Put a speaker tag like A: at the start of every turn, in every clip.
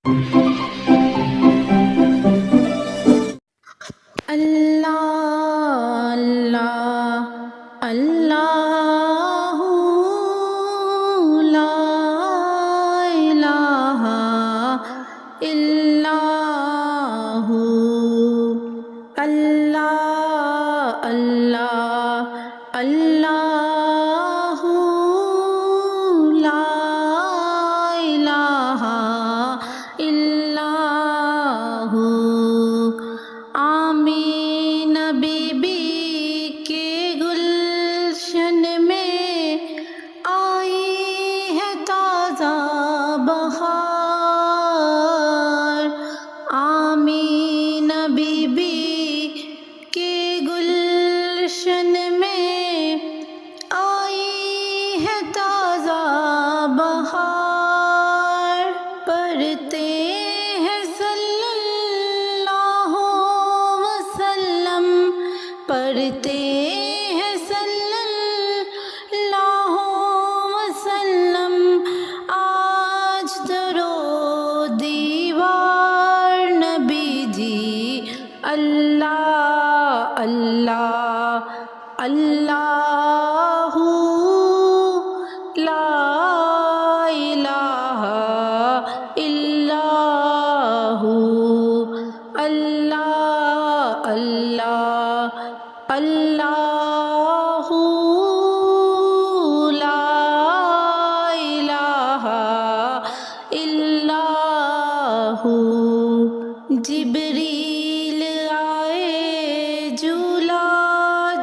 A: اللہ اللہ اللہ لا الہ الا ہو اللہ اللہ اللہ لا الہ الا ہو آمین بی بی کے گلشن میں آئی ہے تازہ بہار آمین بی بی کے گلشن میں آئی ہے تازہ بہار پڑھتے ہیں صلی اللہ وسلم پڑھتے ہیں صلی اللہ وسلم آج درو دیوار نبی جی اللہ اللہ اللہ لا الہ الا ہو اللہ اللہ اللہ لا الہ الا ہو جبریل آئے جھولا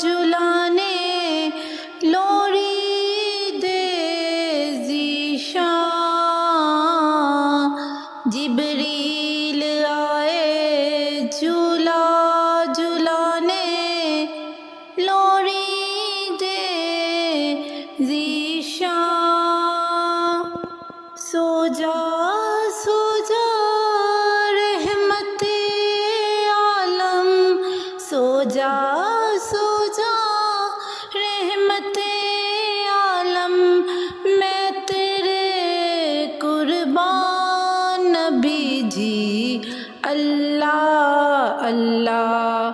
A: جھولانے لوری دے ذیشان جبریل آئے جھولا جھولانے لوری دے ذیشان سو جا سو جا رحمت عالم سو جا سو جا رحمت عالم میں تیرے قربان نبی جی اللہ اللہ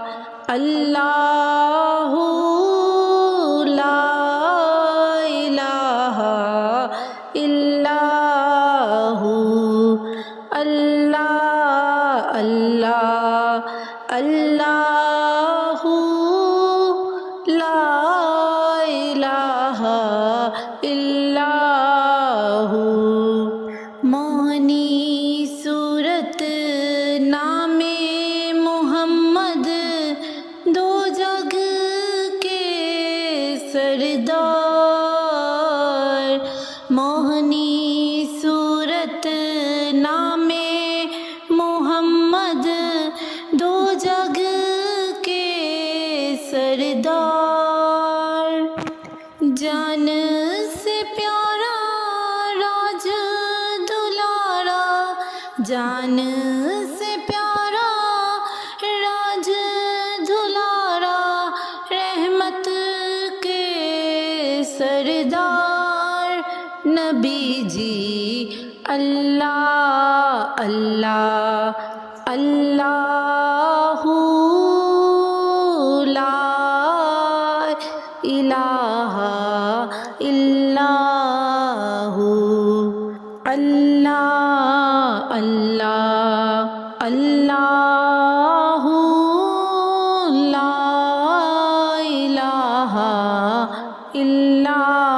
A: اللہ لا الہ الا ہو اللہ اللہ اللہ لا الہ الا ہو موہنی صورت نام محمد دو جگ کے سردار موہنی صورت نام محمد دو جگ کے سردار جان سے پیارا راج دلارا جان سے پیارا راج دلارا رحمت کے سردار نبی جی اللہ اللہ اللہ لا الہ الا ہو اللہ اللہ اللہ لا الہ الا